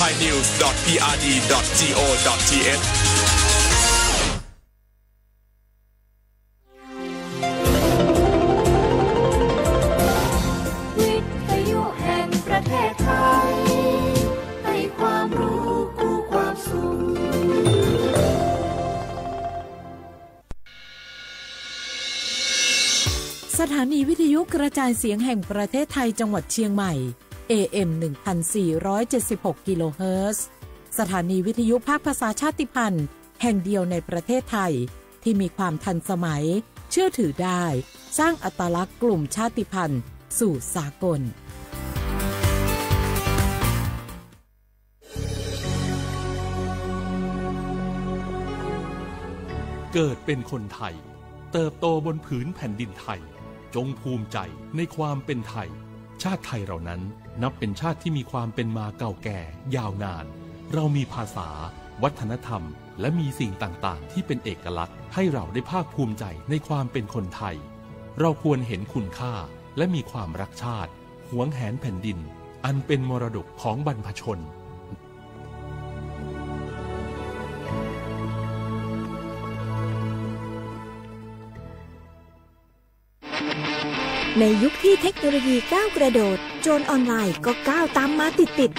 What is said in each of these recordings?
thainews.prd.go.thสถานีวิทยุกระจายเสียงแห่งประเทศไทยจังหวัดเชียงใหม่ AM 1476 กิโลเฮิรตซ์สถานีวิทยุภาคภาษาชาติพันธุ์แห่งเดียวในประเทศไทยที่มีความทันสมัยเชื่อถือได้สร้างอัตลักษณ์กลุ่มชาติพันธุ์สู่สากลเกิดเป็นคนไทยเติบโตบนผืนแผ่นดินไทยจงภูมิใจในความเป็นไทยชาติไทยเรานั้นนับเป็นชาติที่มีความเป็นมาเก่าแก่ยาวนานเรามีภาษาวัฒนธรรมและมีสิ่งต่างๆที่เป็นเอกลักษณ์ให้เราได้ภาคภูมิใจในความเป็นคนไทยเราควรเห็นคุณค่าและมีความรักชาติหวงแหนแผ่นดินอันเป็นมรดกของบรรพชนในยุคที่เทคโนโลยีก้าวกระโดดโจรออนไลน์ก็ก้าวตามมาติด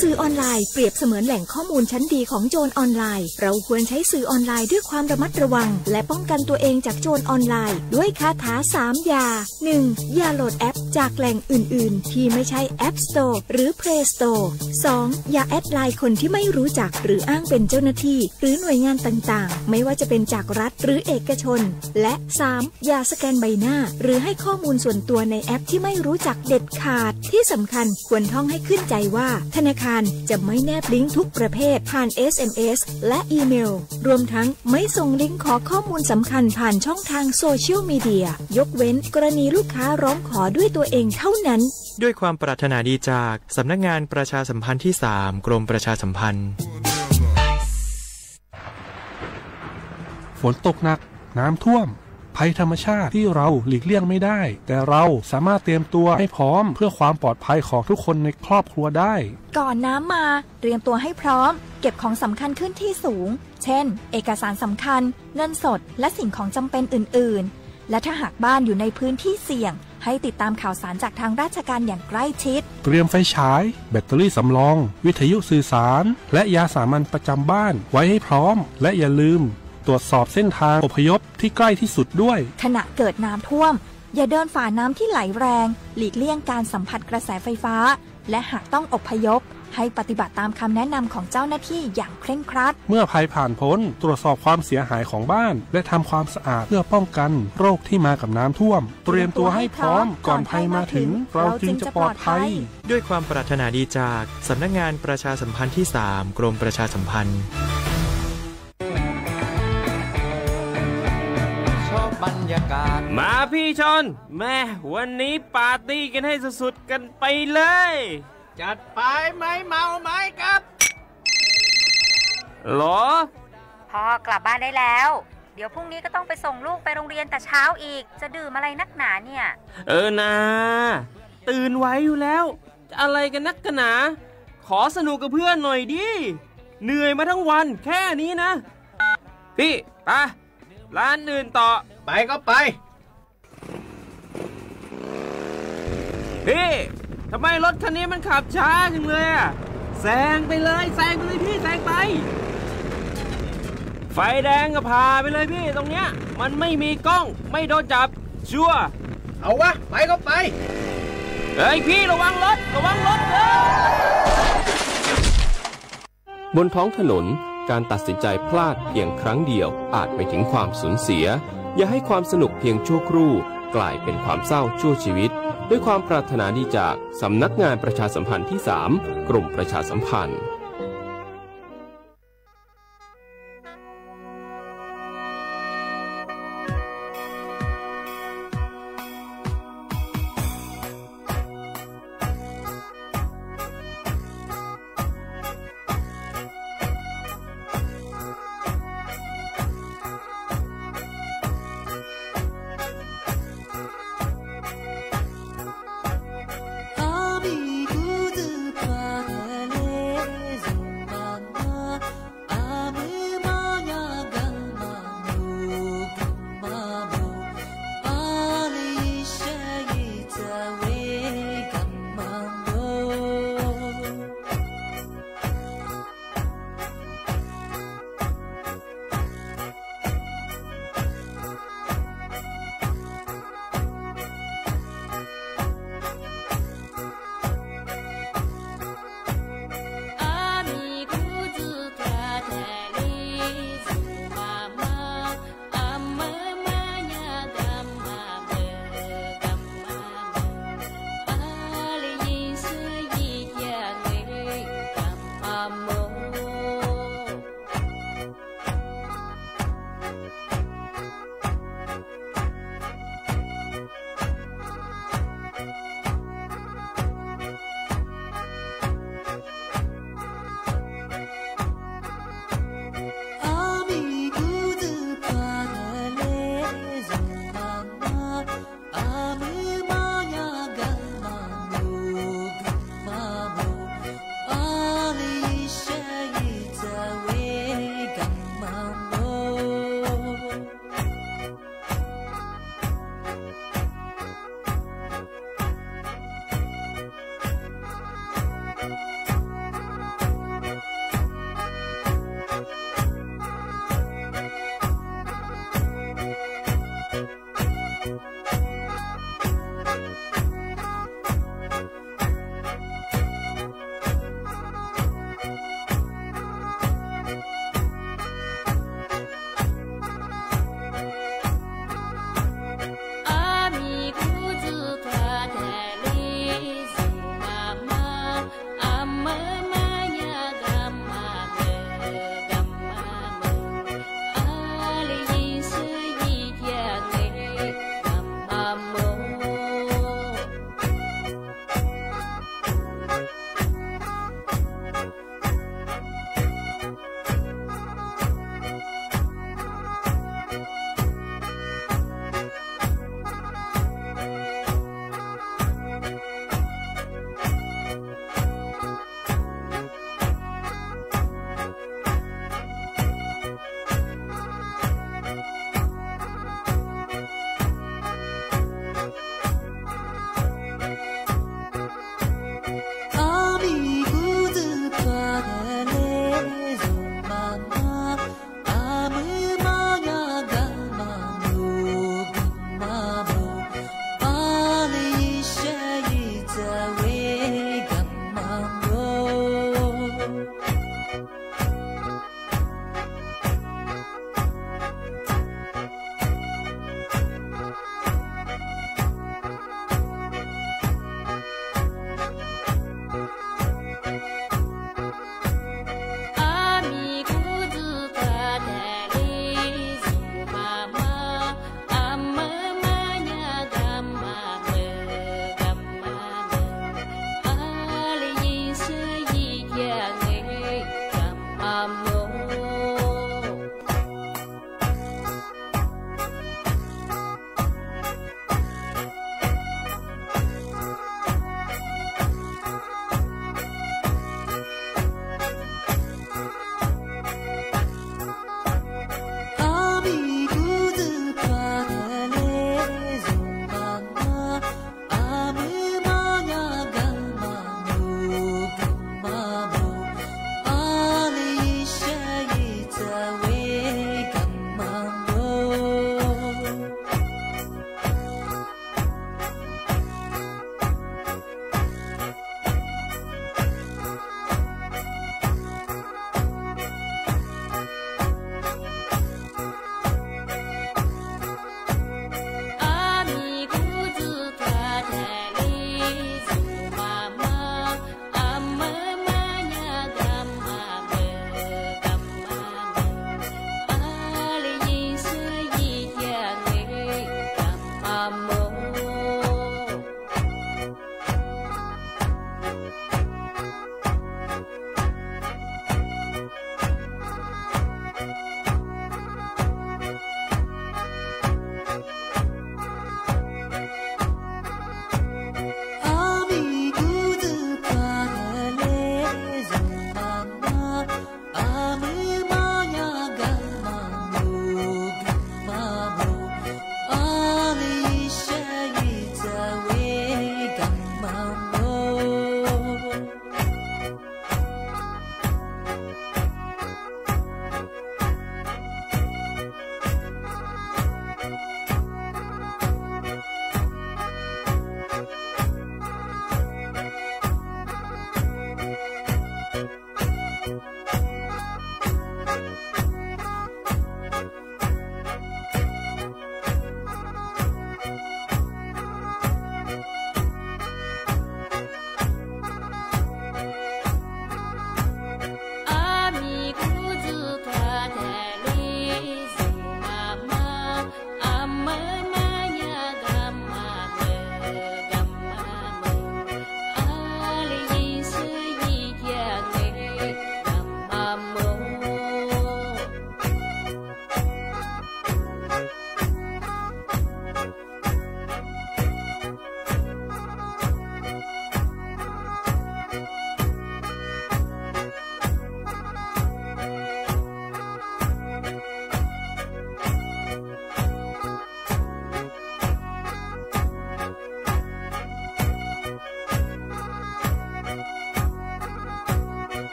สื่อออนไลน์เปรียบเสมือนแหล่งข้อมูลชั้นดีของโจรออนไลน์เราควรใช้สื่อออนไลน์ด้วยความระมัดระวังและป้องกันตัวเองจากโจรออนไลน์ด้วยคาถา3อย่า 1. อย่าโหลดแอปจากแหล่งอื่นๆที่ไม่ใช่ App Store หรือ Play Store 2. อย่าแอดไลน์คนที่ไม่รู้จักหรืออ้างเป็นเจ้าหน้าที่หรือหน่วยงานต่างๆไม่ว่าจะเป็นจากรัฐหรือเอกชนและ 3. อย่าสแกนใบหน้าหรือให้ข้อมูลส่วนตัวในแอปที่ไม่รู้จักเด็ดขาดที่สำคัญควรท่องให้ขึ้นใจว่าธนาคารจะไม่แนบลิงก์ทุกประเภทผ่าน SMS และอีเมลรวมทั้งไม่ส่งลิงก์ขอข้อมูลสำคัญผ่านช่องทางโซเชียลมีเดียยกเว้นกรณีลูกค้าร้องขอด้วยตัวเองเท่านั้นด้วยความปรารถนาดีจากสำนักงานประชาสัมพันธ์ที่3กรมประชาสัมพันธ์ฝนตกหนักน้ำท่วมภัยธรรมชาติที่เราหลีกเลี่ยงไม่ได้แต่เราสามารถเตรียมตัวให้พร้อมเพื่อความปลอดภัยของทุกคนในครอบครัวได้ก่อนน้ำมาเตรียมตัวให้พร้อมเก็บของสำคัญขึ้นที่สูงเช่นเอกสารสำคัญเงินสดและสิ่งของจำเป็นอื่นๆและถ้าหากบ้านอยู่ในพื้นที่เสี่ยงให้ติดตามข่าวสารจากทางราชการอย่างใกล้ชิดเตรียมไฟฉายแบตเตอรี่สำรองวิทยุสื่อสารและยาสามัญประจำบ้านไว้ให้พร้อมและอย่าลืมตรวจสอบเส้นทางอพยพที่ใกล้ที่สุดด้วยขณะเกิดน้ำท่วมอย่าเดินฝ่าน้ำที่ไหลแรงหลีกเลี่ยงการสัมผัสกระแสไฟฟ้าและหากต้องอพยพให้ปฏิบัติตามคำแนะนำของเจ้าหน้าที่อย่างเคร่งครัดเมื่อภัยผ่านพ้นตรวจสอบความเสียหายของบ้านและทำความสะอาดเพื่อป้องกันโรคที่มากับน้ำท่วมเตรียมตัวให้พร้อมก่อนภัยมาถึงเราจึงจะปลอดภัยด้วยความปรารถนาดีจากสำนักงานประชาสัมพันธ์ที่3กรมประชาสัมพันธ์มาพี่ชนแม่วันนี้ปาร์ตี้กันให้สุดๆกันไปเลยจัดไปไหมเมาไหมครับหรอพ่อกลับบ้านได้แล้วเดี๋ยวพรุ่งนี้ก็ต้องไปส่งลูกไปโรงเรียนแต่เช้าอีกจะดื่มอะไรนักหนาเนี่ยนะตื่นไว้อยู่แล้วจะอะไรกันนักกันหนาขอสนุกกับเพื่อนหน่อยดิเหนื่อยมาทั้งวันแค่นี้นะพี่ไปร้านอื่นต่อไปก็ไปพี่ทำไมรถคันนี้มันขับช้าจังเลยอ่ะแซงไปเลยพี่แซงไปไฟแดงก็พาไปเลยพี่ตรงเนี้ยมันไม่มีกล้องไม่โดนจับชัวร์เอาวะไปก็ไปเฮ้ยพี่ระวังรถบนท้องถนนการตัดสินใจพลาดเพียงครั้งเดียวอาจไปถึงความสูญเสียอย่าให้ความสนุกเพียงชั่วครู่กลายเป็นความเศร้าชั่วชีวิตด้วยความปรารถนาดีจากสำนักงานประชาสัมพันธ์ที่3กรมประชาสัมพันธ์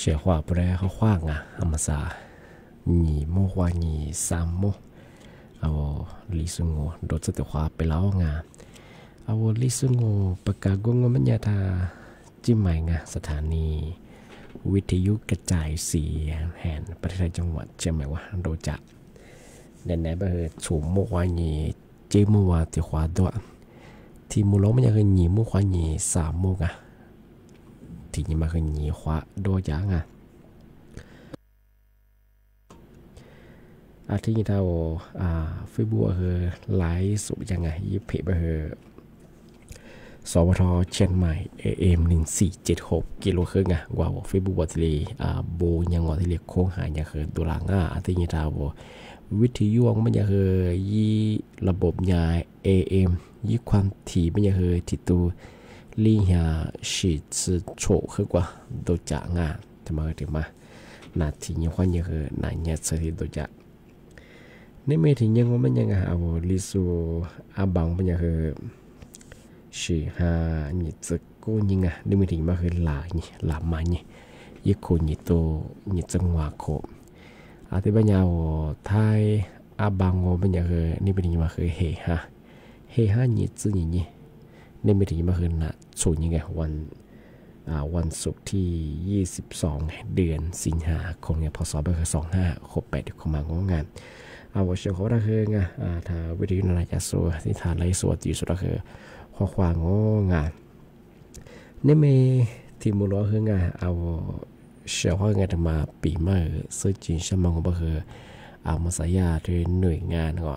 写话不然好话啊，那么啥，你莫话你三莫，我李顺我都这的话ไปแล้วงา我李顺我ประกาศกงมันยาทาจิ้มใหม่งาสถานีวิทยุกระจายเสียงแห่งประเทศจังหวัดเชียงใหม่ว่าโดจะแน่ๆไปเหตุถูกมัวว่านี่เจ้ามัวที่ขวาตัวที่มูลมันยังคือหนีมัวว่านี่สามโมงอ่ะที่นี่มาคือหนีขวาโดจะงาที่นี่เราเฟซบุ๊กคือไลฟ์สุดยังไงยิบเพจไปคือสวทเชียงใหม่ AM 1476กิโลครึ่งอ่ะว่าเฟซบุ๊กว่าที่โบยังว่าที่เรียกโค้งหายยังคือตัวหลังที่นี่เราวิทยุมันยังคือยี่ระบบยา AM ยี่ความถี่มันยังคือที่ตัวลี่หาสิสิโฉคือกว่าตัวจ่างาทำไมถึงมานาทีนี้ความยังคือนายเนี่ยสถิตตัวจ่าในเมื่อที่ยังว่ามันยังเอาลิซูอาบังมันยังคือสิหานี่จะกู้ยิงในเมื่อที่มาคือหลายนี่หลามานี่ยี่คนนี่โตนี่จังหวะโคที่บ้านยาวไทยอาบังมันยังคือในเมื่อที่มาคือเฮฮานี่จื้อนี่ในเมื่อที่มาคือน่ะสูงยังไงวันศุกร์ที่22เดือนสิงหาคมเนี่ยพศคือ2568ของมางานว่าเชื่อเขาได้คืองาถ้าวิธีนั้นจะสู้ที่ทานไรสวดอยู่สุดก็คือข้อความงานนี่มีที่มูลคืองาเชื่อว่างานจะมาปีใหม่ซึ่งจริงใช่ไหมก็คือมาสายาที่หน่วยงานก็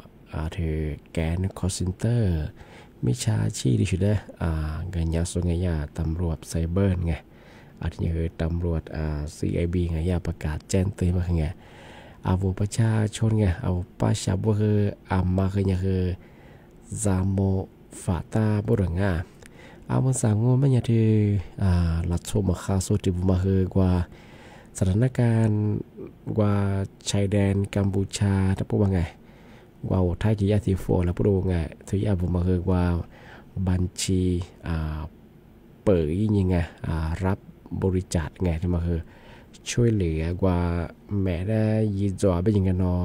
ที่แกนคอลเซ็นเตอร์มิชาชีดิฉันได้งานยาส่งยาตำรวจไซเบอร์ไงที่คือตำรวจCIB ไงยาประกาศแจ้งเตือนมาไงประชาชนไงประชาชนคือมาคือเนี่ยคือซาโมฟาตาบุรุษงามันสั่งว่าไม่เนี่ยที่ลัดโซมาคาโซติบุมาคือกว่าสถานการณ์กว่าชายแดนกัมพูชาถ้าพูดว่าไงกว่าไทยจียาทีโฟแล้วพูดว่าไงที่ยาบุมาคือกว่าบัญชีเปิดยังไงรับบริจาคไงที่มาคือช่วยเหลือกว่าแม่ได้ยีจ่อไปยังกันนอ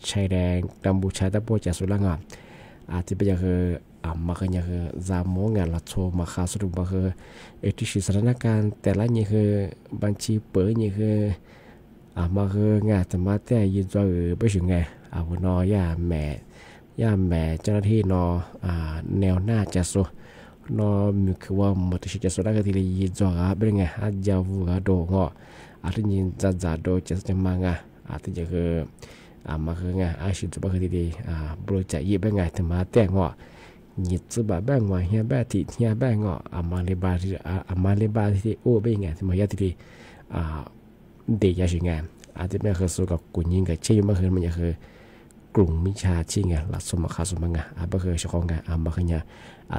ชายแดนกัมพูชาตะโพจากสุรางที่เป็นยังคือมาคือยังคือซามงานลัดโซมาคาสรุปมาคือที่สถานการณ์แต่ละนี่คือบัญชีเปิดนี่คือมาคืองานแต่มาแต่ยีจ่อไปถึงไงนอย่าแม่เจ้าหน้าที่นอแนวหน้าจะโซนอมีคือว่ามันจะสุดแล้วก็ที่ยีจ่อเป็นไงยาวูกาโดงที่ยินจัดโดยจะมางที่จะคือมาคืองชิจุบคือดีบริจาคยี่เป็นไงถึงมาแต่งยิดจุบแบงว่าเฮียแบติเฮียแบงมาเลบาที่โอ้เป็นไงถึงมายาที่เดียชิงไงที่แม่คือสู้กับกุญยิงกับเชี่ยมาคือมันจะคือกลุ่มมิชาชิงไงหลักสมคาสมังก็คือเจ้าของไงมาคือเนี่ย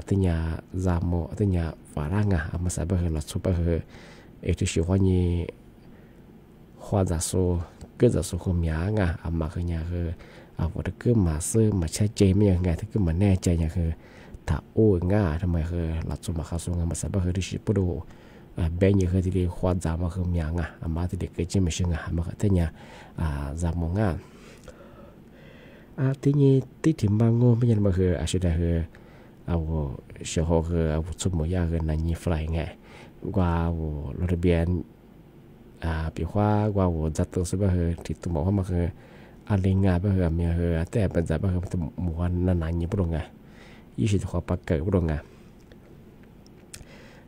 ที่เนี่ยซามโมที่เนี่ยฝรั่งมาใส่ก็คือหลักสุบก็คือที่ชื่อว่านี่或者说各者说后面嘛คือเนี่ยคือ我的个嘛是嘛ใช้เจมยังไงถ้าก็มาแน่ใจเนี่ยคือถ้าโอ้ทำไมคือหลักสมคาสมังมาใส่ก็คือที่ชื่อปุ๊บเบนยังคือที่เรียกว่าจามาคือยังมาที่เด็กเจมไม่ใช่มาคือที่เนี่ยจามงที่นี่ที่ถิ่นบางงูไม่ใช่มาคืออาชีพคือเชื่อเขาคือสมมติยาคือนั่นยี่ไฟไงกว่าเราทะเบียน比如话我在都是不是ที่ตัวบอกว่ามันคืออะไรงานไม่คือมีคือแต่เป็นแบบคือตัวหมู่นั้นนั่นนี่ปรุงไงยี่สิบขวบปักเกิดปรุงไง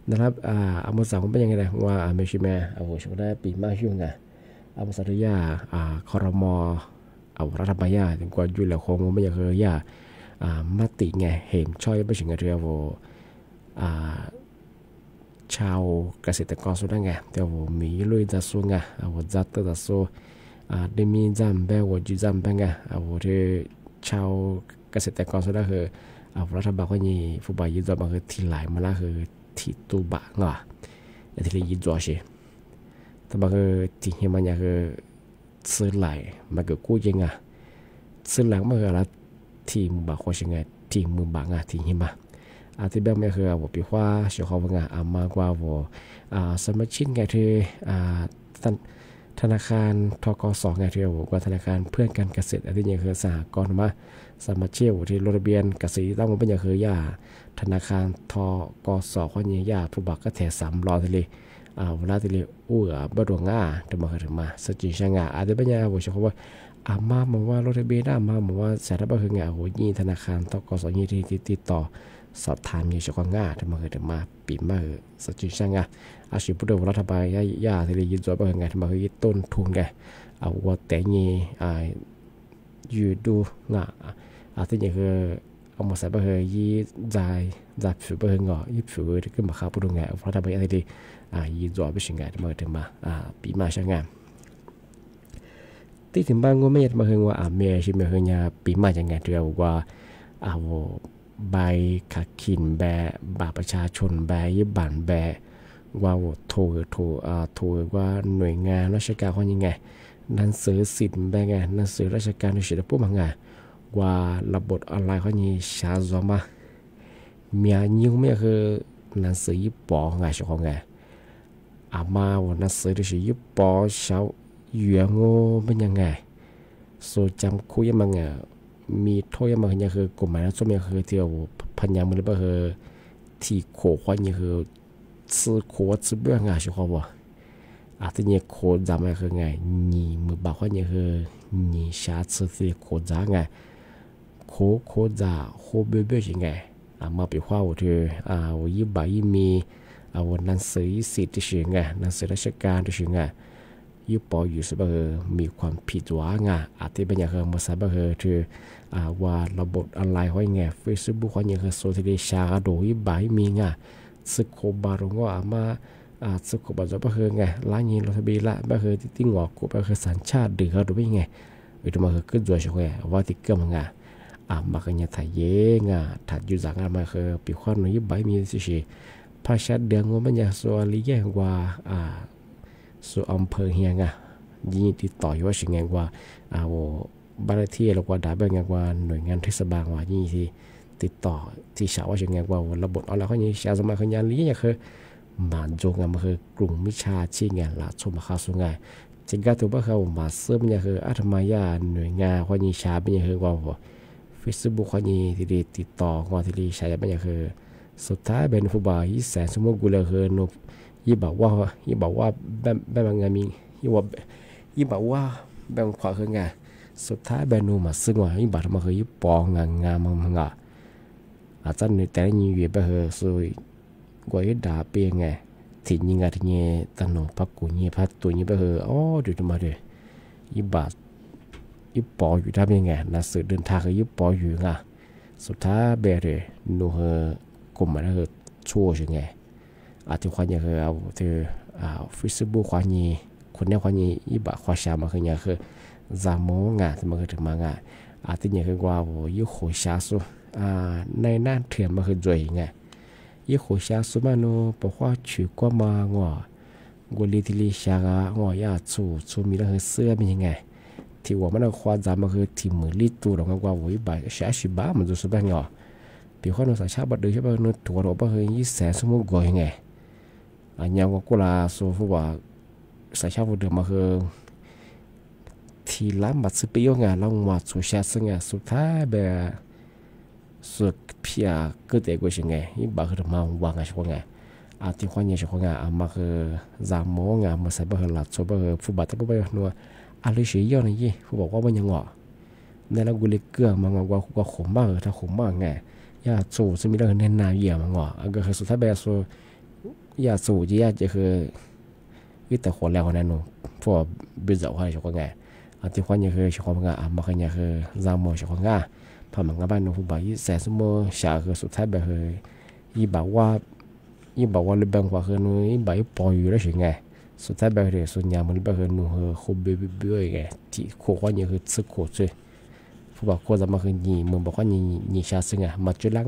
นะครับมาสั่งเป็นยังไงนะว่าไม่ใช่แม่ช่วงได้ปีมาช่วงไงมาสัตยาคอรมรัฐบาลยาถึงกว่าอยู่แล้วคงไม่อยากคือยามติไงเห็นช่วยไม่ถึงอะไรชาวเกษตรกรสุดไงแต่ว่ามีลุยจะสู้ไงจัดจะสู้ได้มีจำเป็นว่าจุดจำเป็นไงที่ชาวเกษตรกรสุดคือรัฐบาลก็ยี่ผู้บริหารมาคือที่หลายมาแล้วคือที่ตัวบ้างที่เลยยิ่งจ่อสิแต่บางคือที่เห็นมันยังคือซื้อหลายมาเกิดกู้ยังไงซื้อหลังมาคืออะไรที่มือบางคนยังไงที่มือบางที่เห็นมาที่แบบไม่คือว่าปีว่าเชื่อเขาว่าไงมากกว่าว่าสมัยชิ้นไงที่ ธนาคารทกสไงที่บอกว่าธนาคารเพื่อการเกษตรอันที่ยังคือสหกรณ์มาสมัครเชี่ยวที่ลงทะเบียนเกษตรต้องมันเป็นอย่างคือย่าธนาคารทกสข้อนี้ย่าผู้บักก็แถ3รอทะเลเวลาทะเลบดวงง่าจะมาถึงมาสจิช่างอาจจะเป็นอย่างว่าเฉพาะว่ามาบอกว่าลงทะเบียนมาบอกว่าสารบัญคืองายี่ธนาคารทกสยี่ที่ติดต่อสอบถามอยู่เฉพาะง่าจะมาถึงมาปีมาสจิช่างอาชีพผู้เดิมรัฐบาลย่าที่ยืนตัวเป็นไงทำไมคือต้นทุนไงว่าแต่ยี่อยู่ดูง่ะที่นี่คือเอามาใส่ไปคือยี่ใจผิวไปคือง่ะยี่ผิวที่ขึ้นมาข้าวผู้ดูไงรัฐบาลที่ดียืนตัวเป็นสิ่งไงทำไมถึงมาปีมาช่างงานที่ถึงบ้านก็ไม่อยากมาคือว่าเมียชิมคือเนี่ยปีมาอย่างไงที่เราว่าใบขัดขินแบบัตรประชาชนแบยี่บั่นแบว่าโทรว่าหน่วยงานราชการเขายังไงหนังสือสิทธิ์แบบไงหนังสือราชการในสิ่งที่พูดมาไงว่าระบบออนไลน์เขายังชาร์จมามียิ่งไม่คือหนังสือญี่ปุ่นไงใช่ไหมไงมาว่าหนังสือที่ญี่ปุ่นชาวเหยื่องูเป็นยังไงส่วนจำคุยยังไงมีโทษยังไงเนี่ยคือกฎหมายนั้นส่วนใหญ่คือที่เราพันยามือหรือเปล่าคือที่โขกว่าเนี่ยคือซื้อโคซื้อเบื้องงาใช่ไหมว่าที่เนี่ยโคจำอะไรคือไงนี่มือบอกว่าเนี่ยคือนี่ชาซื้อที่โคจำไงโคจำโคเบื่อยังไงมาไปว่าว่าที่ยี่บ่ายมีวันหนังสือสิทธิ์ที่ชื่อไงหนังสือราชการที่ชื่อไงยี่ปออยู่สบายมีความผิดหวังที่เป็นอย่างคือมาสบายที่ว่าระบบออนไลน์เขาไงเฟซบุ๊กเขาเนี่ยคือโซเชียลชาโดยยี่บ่ายมีไงสึกโคบารงว่ามาสึกโคบาจะไปคือไงล้างยินรถบีละไปคือที่งอกกูไปคือสัญชาติดื้อเขาดูไม่ไงitu mah ke jua shwe wa ti ke manga makanya ta ye nga ta ju za nga ma ke pi khwan no yi bai mi si shi pa sha de ngo ma nya so li ye wa so amper hia nga yi tiต่อยว่าสิไงว่าบ้านที่เราว่าได้เป็นไงว่าหน่วยงานเทศบาลว่านี่ที่ติดต่อที่ชาวว่าสิไงว่าระบบอะไรเขานี่ชาวสมัยเขายันลี้เนี่ยคือมาโจงกันมาคือกลุ่มมิชาชีไงละชมมาเข้าสู่ไงจริงก็ถือว่าเขามาเสริมเนี่ยคือทำไมย่าหน่วยงานเขานี่ชาเป็นอย่างคือว่าFacebook เขานี่ที่ติดต่อว่าที่ชาเป็นอย่างคือสุดท้ายเป็นผู้บ่าวยี่แสนสมมติกูเลยคือนุยี่บอกว่าแบบไงมียี่บอกว่าแบบขวาคือไงสุดท้ายแบบนูมาซึ่งว่ายี่บอกมาคือยี่ปองงามมันงะอาจารย์ในแต่ละยี่เวียไปคือสุดกว่ายี่ด่าเปียงไงที่ยี่งาที่ยี่ตั้งหนูพักกูยี่พักตัวยี่ไปคืออ๋อดูดูมาเลยยี่บายี่ปออยู่ได้ยังไงนักสืบเดินทางคือยี่ปออยู่ไงสุดท้ายแบบเลยนูคือกลุ่มมันคือชั่วใช่ไงที่ความยังคือเอาที่Facebook ความยี่คนนี้ความยี่ยี่บาความชามาคือยังคือจามงาที่มันคือถึงมางาที่ยังคือว่ายี่หัวชาสุในน่าเถื่อนมาคือจ่วยไงยี่หัวชาสุมาโนบอกว่าถือก็มางอกลีที่ลีชางางอยาชูมีแล้วคือเสื้อเป็นยังไงที่ว่ามันความจำมันคือที่มือลีตัวเราว่าวิบายชาชิบะมันจะสุดแบบเงาปีข้อนู้นสายชาบัดเดือใช่ป่ะนู้นตัวเราป่ะคือยี่แสนสมมุติก่อยไงยังว่ากุลาสูฟูว่าสายชาบัดเดือมาคือที่ล้ำบัดสิปีว่าไงเราว่าสุชาติไงสุดท้ายแบบสุดเพียก็เด็กกว่าไงยี่บาคือมาวางไงช่วงไงที่ความยังช่วงไงมาคือจามงไงมาใส่ป่ะคือหลัดโซ่ป่ะคือฟูบัดแต่ป่ะคือนัวอะไรเสียเยอะเลยยี่ฟูบอกว่ามันยังเงาะในเรากุลิเกลือมันว่ากูก็ขมมากถ้าขมมากไงยาสูจะมีเรื่องเน้นนาเยี่ยมงอก็คือสุดท้ายแบบสูยาสูจียาจะคือวิแต่คนแล้วนั่นหนูพวกบิดจะว่าชกงาที่ความยังคือชกงามาขยันคือจามชกงาพอมันก็บ้านหนูผู้บ่าวยี่แสนสมอชาคือสุดท้ายแบบคือยี่บอกว่าเรื่องบางว่าคือหนูยี่บ่าวปล่อยอยู่แล้วใช่ไงสุดท้ายแบบคือส่วนใหญ่มันแบบคือหนูคือคุบเบื่อไงที่คู่ความยังคือสึกโคตรผู้บอกคนจะมาคือยี่มึงบอกว่ายี่ชาซึ่งมาจุดละ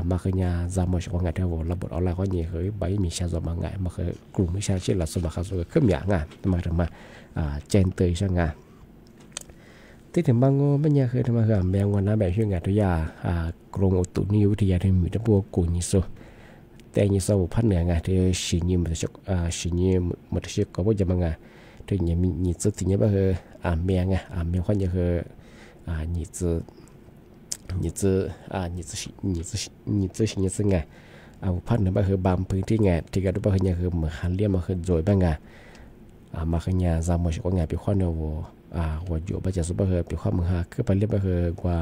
มาคือเนี่ยจามชกงาเท่าระบบออนไลน์เขายี่คือใบมีชาจอมไงมาคือกลุ่มวิชาเช่นหลักสมบัติเขาคือขึ้นอย่างมาทำมาเจนเตยช่างที่ถึงบางไม่เนี่ยคือทำมาคือแมงวันน้ำแบบช่วยงานทุกอย่างกรมอุตุนิยมวิทยาที่มีทั้งพวกกุญยิโซ แต่ยี่สาวพันเหนือไงที่สิ่งนี้มันจะสิ่งนี้มันจะก็ว่าจะมาไงที่ยี่มียี่จุดที่ยี่บ้าคือเมียไงเมียคนยี่คือยี่จุสิ่งนี้ไงพันเหนือบ้าคือบางพื้นที่ไงที่กันบ้าคือยี่คือเหมือนฮันเลียมาคือโจยบ้างไงมาคือยี่จำมันก็ไงเป็นข้อเดียวว่าอยู่บ้านจะสุบ้าคือเป็นข้อมือหาคือไปเรียกบ้าคือว่า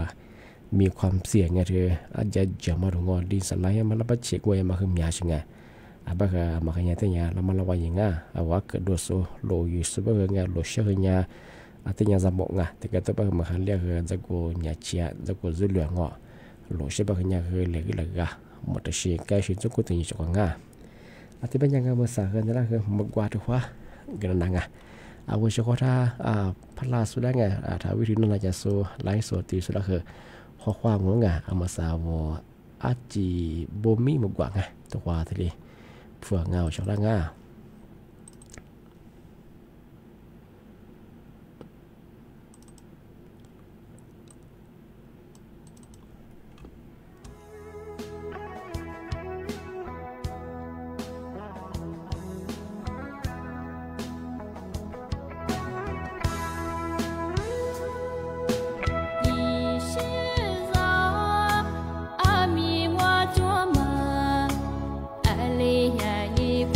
มีความเสี่ยงไงที่อาจจะจะมาถึงว่าดินสไลด์มันรับเช็คไว้มาคือมีอะไรไงบ้าคือมาคือเนี่ยที่เนี่ยเรามาระวังยังไงว่าเกิดโดนโซโลอยู่สุบ้าคือไงโลเชื่อเนี่ยที่เนี่ยจะบอกไงแต่ก็ต้องบ้าคือมาคือเรียกคือจะกูเนี่ยเชียจะกูจุดเหลืองอ่ะโลเชื่อบ้าคือเนี่ยคือเหลือเหลือหมดแต่สิ่งใกล้สิ่งจะกูถึงจะกว่าที่เป็นยังไงเมื่อสักกันนั่นแหละคือมากกว่าทุกว่ากันนั่งวิชาข้อท่าพลาสุดได้ไงถ้าวิธีนั้นจะโซไลฟ์สดตีสุดก็คือข้อความงงมาสาวอาจีโบมีมากกว่าไงตัวทีนี้เฟื่องเงาชาวละง่า阿弥我做梦，阿里呀一不。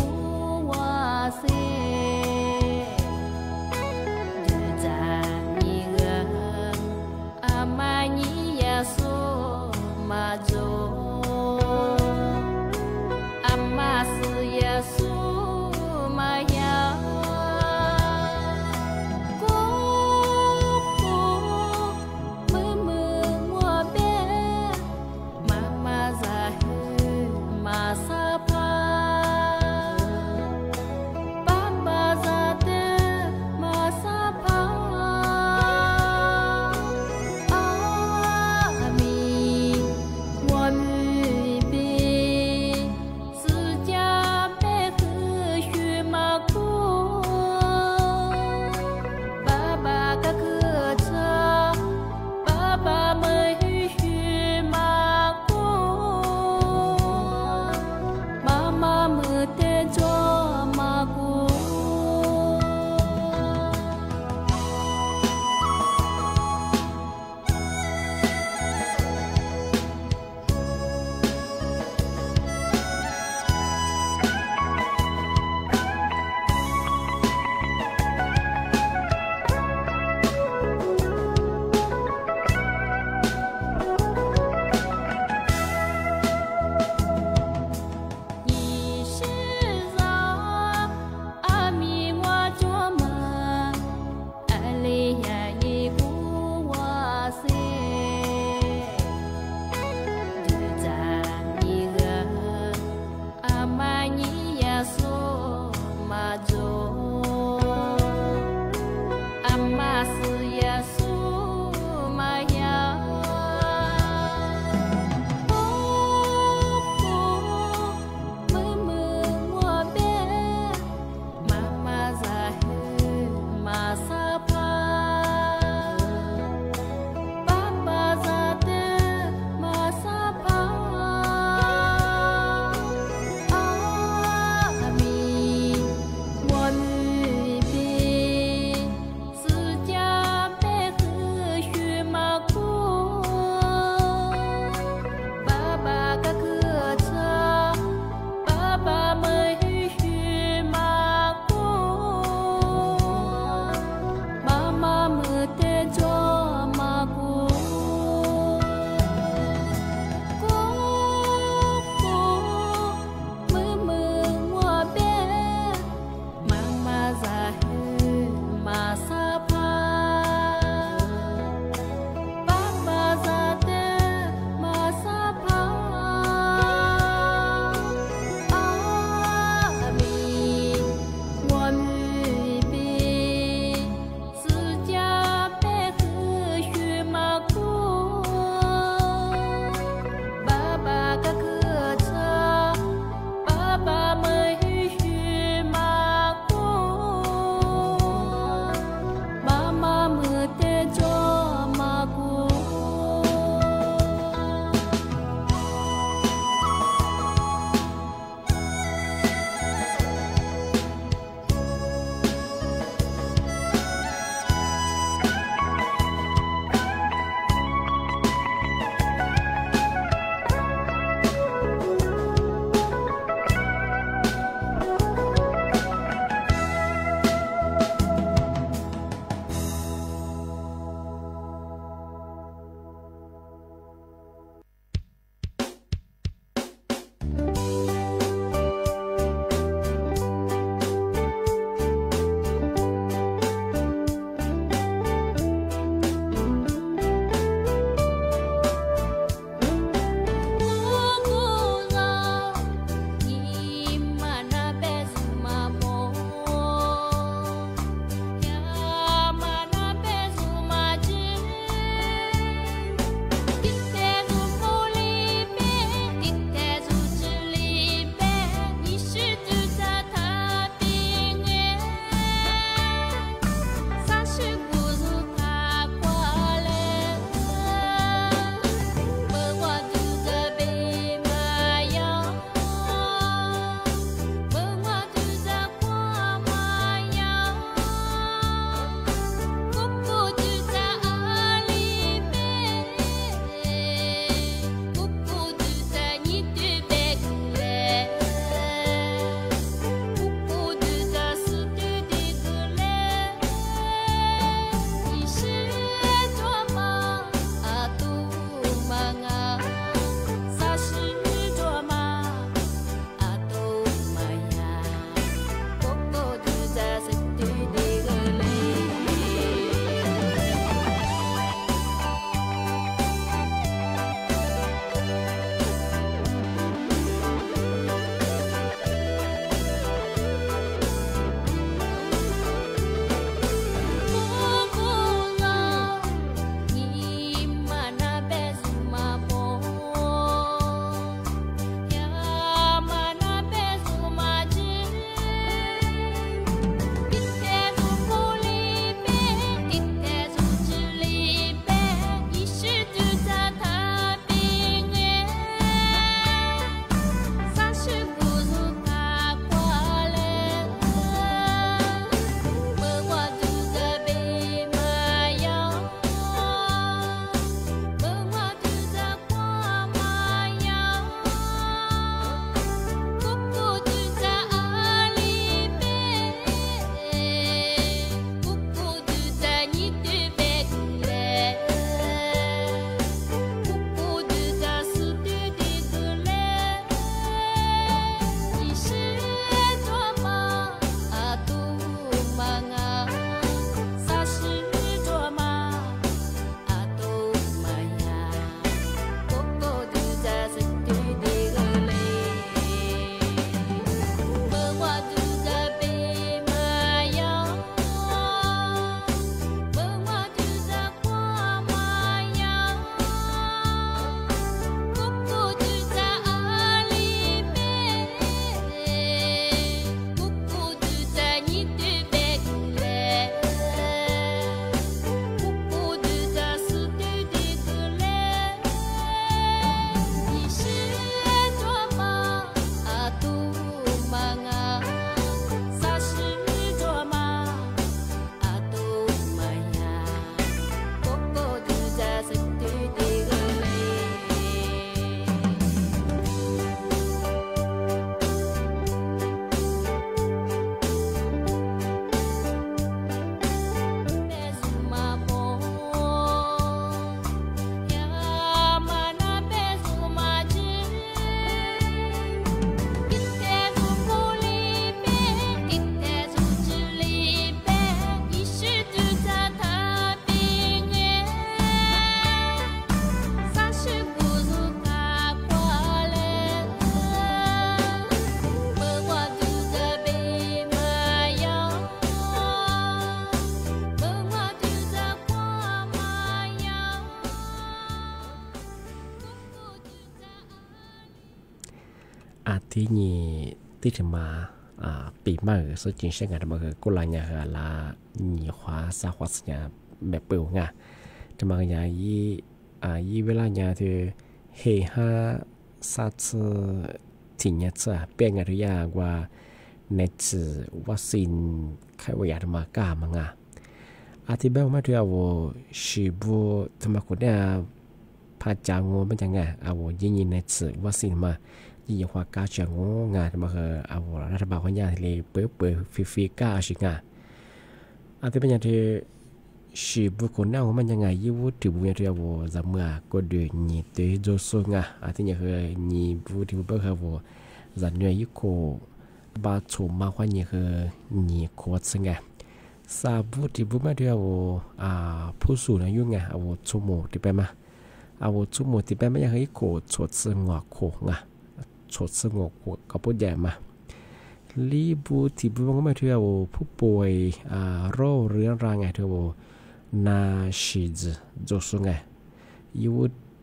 อาทินี้ที่ถึงมาปีใหม่สุดจริงใช่ไหมแต่มาคือกุลาญาลาหนีขวาซาขวาสัญญาแบบเปิลไงจะมาอย่างยี่เวลาเนี่ยคือเฮฮาซาซทิ้งเนี่ยจะเป็นอะไรอย่างว่าในสื่อวัคซีนใครว่าอยากมากล้ามั้งอ่ะอาทิตย์แบบมาที่เอาชีบุทำมาคนเนี่ยพาจางงมันจะไงเอายิงในสื่อวัคซีนมายิ่งกว่าการจังงานมาคือเอารัฐบาลคนยาทะเลเปิดฟรีก้าชิงอ่ะอาทิตย์เป็นอย่างที่ชีบุคนเนี่ยมันยังไงยิ่งวุฒิบุญเรียกว่าจำเมื่อก็เดือดนี่เตะโจซุงอ่ะอาทิตย์อย่างคือนี่วุฒิบุญเขาว่าจันเนื้อยิ่งโคบาชมมาว่านี่คือนี่โคตรสิงอ่ะซาบุที่บุญมาเรียกว่าผู้สูงอายุไงเอาชั่วโมงที่ไปมาเอาชั่วโมงที่ไปไม่ยังคือโคชดซึ่งหัวโคงอ่ะชดสงบกับผู้ใหญ่มาลีบูที่บุ้งมาเที่ยวผู้ป่วยโรคเรื้อรังไงเที่ยวนาชิดจสุไงยู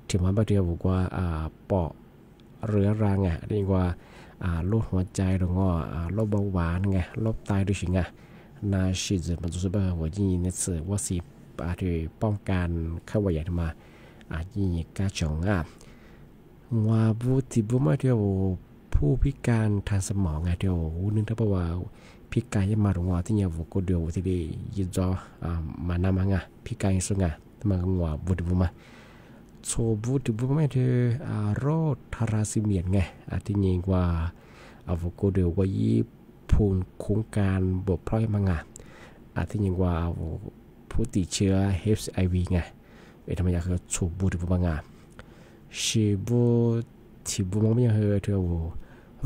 ที่มาเที่ยวกว่าปอเรื้อรังไงเรียกว่าโรคหัวใจหรือว่าโรคเบาหวานไงโรคไตด้วยสิไงนาชิดมันจะสุดแบบว่ายิ่งในสื่อว่าสิที่ป้องกันเข้าไว้ใหญ่มายิ่งกระจงว่าบุตรบุมาเดียวผู้พิการทางสมองไงเดียวนึกถ้าว่าพิการยังมาหรือว่าที่เนี่ยบุกเดียวที่ได้ยินจอมานามังอ่ะพิการสุงอ่ะมาว่าบุตรบุมาโชบุตรบุมาเดียวโรคทาราซิเมียนไงที่เนี่ยว่าบุกเดียวว่ายี่พูนโครงการบทพร่อยมังอ่ะที่เนี่ยว่าผู้ติดเชื้อ HIV ไงทำไมอยากคือโชบุตรบุมาอ่ะชีบุที่บุมองไม่ยังเหรอเธอว่า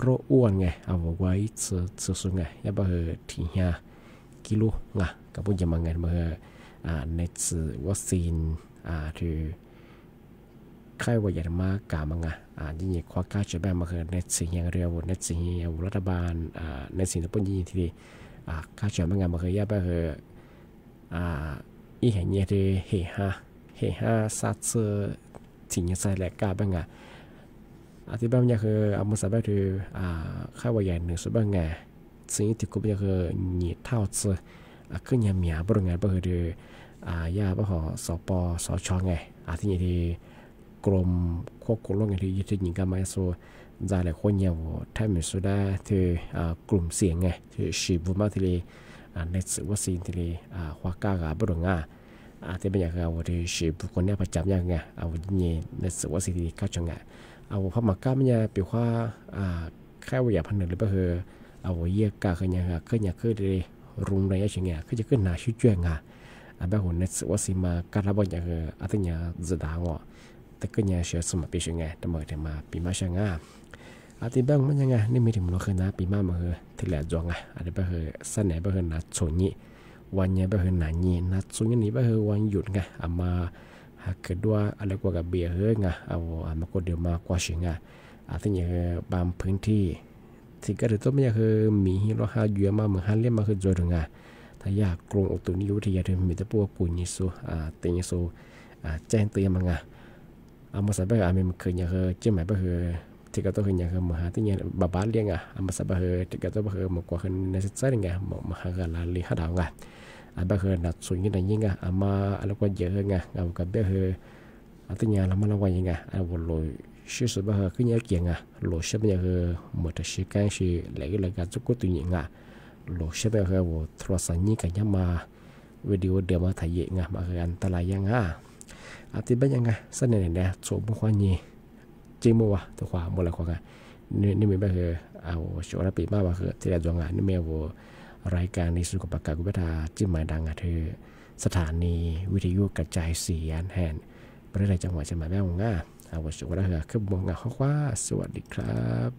โรคอ้วนไงเอาไว้สุดไงอย่าไปเหรอทิ้งยากิโลไงกับพวกจะมาไงมาเหรอในสื่อวัคซีนที่ใครว่าอยากมากามังไงยิ่งคว้าการจะแบบมาเหรอในสิ่งอย่างเรียวในสิ่งอย่างรัฐบาลในสิ่งที่ปุ่นยิ่งที่การจะมาไงมาเหรออย่าไปเหรออีเห็นเนี่ยที่เฮฮาซัดเซอสิ่งยังใส่แหลกกาบ้างไงที่บ้านเนี่ยคือเอามาใส่แบบที่ข้าวใหญ่หนึ่งส่วนบ้างไงสิ่งที่กูเป็นคือหนีเท่าเสือขึ้นยาเมียบริเวณบริเวณยาบ้าหอสปสชไงที่นี่ที่กรมควบคุมโรคไงที่ยึดถือหญิงกันมาส่วนใจหลายคนเนี่ยว่าถ้ามีสุดาที่กลุ่มเสี่ยงไงที่ฉีดบุมาที่ในสื่อวัคซีนที่หัวก้าวบริเวณที่เป็นอย่างไรว่าที่ชีบุคคลเนี่ยประจำยังไงเอาเนี่ยในสื่อว่าสิ่งที่เข้าจังไงเอาพอมาก้ามันเนี่ยเปรียบว่าแค่ว่าอยากพันหนึ่งหรือเปล่าเอาเยี่ยกาขึ้นยังไงขึ้นยังขึ้นเลยรุงระยะเฉียงไงขึ้นจะขึ้นหนาชิ้นจ้วงไงแบบหุ่นในสื่อว่าสิ่งมาการรับอย่างคืออาทิตย์เนี่ยจะด่างอ่ะแต่ก็เนี่ยเชื่อสมัยปีเฉียงไงแต่เมื่อถึงมาปีมาเฉียงอ่ะอาทิตย์บ้างมันยังไงนี่มีถึงเราเคยนะปีมามาคือที่แหลมจวงไงอาทิตย์บ้างคือสั้นไหนบ้างคือนัดโซนี่วันนี้ไปเห็นหนานี่นัดส่วนนี้ไปเห็นวันหยุดไงมาหากเกิดว่าอะไรกว่ากับเบียร์เฮ้ยไงเอามาก็เดี๋ยวมากว่าชิงไงที่อย่างบางพื้นที่ที่ก็ถือตัวไม่ใช่คือมีเราหาเยอะมาเหมือนหาเล่มมาคือจอยถึงไงถ้าอยากกรงอุตุนิยมที่อยากถึงมีแต่พวกกุญยิสุเตียสุแจ้งเตือนมาไงเอามาใส่ไปอามันเคยอย่างคือเจ้าหมายไปคือที่ก็ต้องคืออย่างคือมาหาที่เนี่ยบ้าเลี้ยงเอามาใส่ไปคือที่ก็ต้องไปคือมากว่าคือในสิทธิ์ไงมาหากันละลีหาดาวไงแบบเหนัดส่วนยิ่งใหญ่ยิ่งอ่ะมาอะไรก็เยอะไงเอากับแบบที่เนี่ยเราไม่ระวังยังไงเอาโหลชื่อสุดแบบขึ้นยากเกี่ยงอ่ะโหลใช่ไหมคือหมดแต่ชื่อการชื่อหลายการจุกตัวยิ่งอ่ะโหลใช่ไหมคือว่าโทรศัพท์ยิ่งกันยังมาวิดีโอเดี๋ยวมาถ่ายยังไงมาคืออันตรายยังอ่ะที่เป็นยังไงเสนอเนี่ยโฉมความยี่จริงมั้วตัวความหมดเลยความอ่ะนี่มีแบบคือเอาโชว์ระปีมากว่าคือที่เราจงอ่ะนี่มีว่ารายการในสุขภาพการกุบตาจิ้มหมายดังเธอสถานีวิทยุกระจายเสียงแห่งประเทศจังหวัดเชียงใหม่แม่งง่าเอาไว้สุขภาพคือมองงาข้อว่าสวัสดีครับ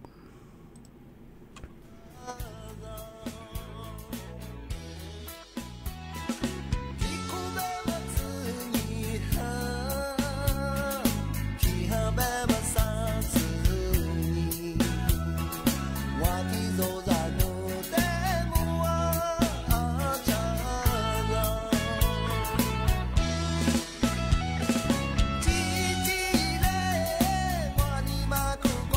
姐姐嘞，我你妈苦瓜。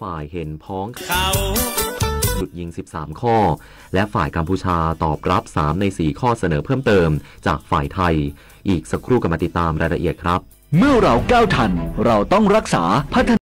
ฝ่ายเห็นพ้องหยุดยิง13ข้อและฝ่ายกัมพูชาตอบรับ3ใน4ข้อเสนอเพิ่มเติมจากฝ่ายไทยอีกสักครู่ก็มาติดตามรายละเอียดครับเมื่อเราก้าวทันเราต้องรักษาพัฒนา